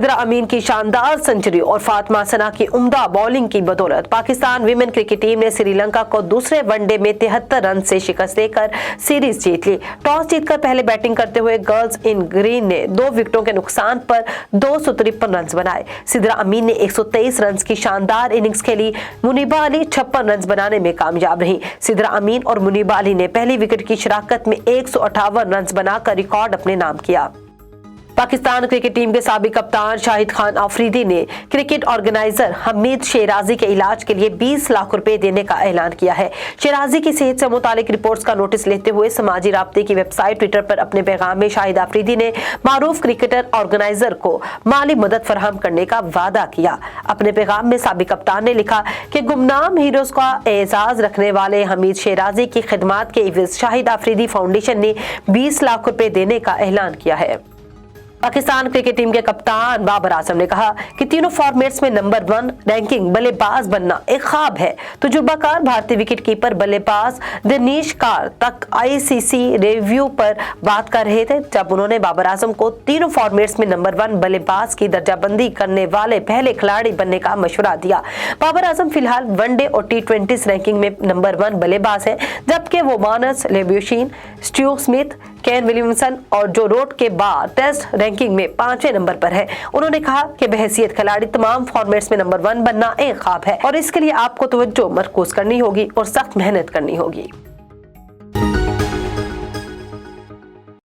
सिद्रा अमीन की शानदार सेंचुरी और फातिमा सना की उम्दा बॉलिंग की बदौलत पाकिस्तान विमेन क्रिकेट टीम ने श्रीलंका को दूसरे वनडे में 73 रन से शिकस्त देकर सीरीज जीत ली। टॉस जीतकर पहले बैटिंग करते हुए गर्ल्स इन ग्रीन ने 2 विकेटों के नुकसान पर 253 रन बनाए। सिद्रा अमीन ने 123 रन की शानदार इनिंग्स खेली। मुनीबा अली 56 रन बनाने में कामयाब रही। सिद्रा अमीन और मुनीबा अली ने पहली विकेट की शराकत में 158 रन बनाकर रिकॉर्ड अपने नाम किया। पाकिस्तान क्रिकेट टीम के साबिक कप्तान शाहिद खान आफरीदी ने क्रिकेट ऑर्गेनाइजर हमीद शेराजी के इलाज के लिए 20 लाख रुपए देने का ऐलान किया है। शेराजी की सेहत से मुतालिक रिपोर्ट्स का नोटिस लेते हुए समाजी राब्ते की वेबसाइट ट्विटर पर अपने पैगाम में शाहिद आफरीदी ने मारूफ क्रिकेटर ऑर्गेनाइजर को माली मदद फराहम करने का वादा किया। अपने पैगाम में साबिक कप्तान ने लिखा कि गुमनाम हीरोज का एजाज रखने वाले हमीद शेराजी की खिदमात के एवज शाहिद आफरीदी फाउंडेशन ने 20 लाख रुपए देने का ऐलान किया है। पाकिस्तान क्रिकेट टीम के कप्तान बाबर आजम ने कहा कि तीनों फॉर्मेट्स में नंबर 1 रैंकिंग बल्लेबाज बनना एक ख्वाब है। तजुर्बाकार भारतीय विकेटकीपर बल्लेबाज दिनेश कार्तिक तक आईसीसी रिव्यू पर बात कर रहे थे जब उन्होंने बाबर आजम को तीनों फॉर्मेट्स में नंबर 1 बल्लेबाज की दर्जाबंदी करने वाले पहले खिलाड़ी बनने का मशवरा दिया। बाबर आजम फिलहाल वनडे और T20 रैंकिंग में नंबर 1 बल्लेबाज है, जबकि वो मानस लेब्यूशिन, स्टीव स्मिथ, केन विलियमसन और जो रूट के बाद टेस्ट रैंकिंग में 5वें नंबर पर है। उन्होंने कहा कि बहैसियत खिलाड़ी तमाम फॉर्मेट्स में नंबर 1 बनना एक ख्वाब है और इसके लिए आपको तवज्जो मरकूज करनी होगी और सख्त मेहनत करनी होगी।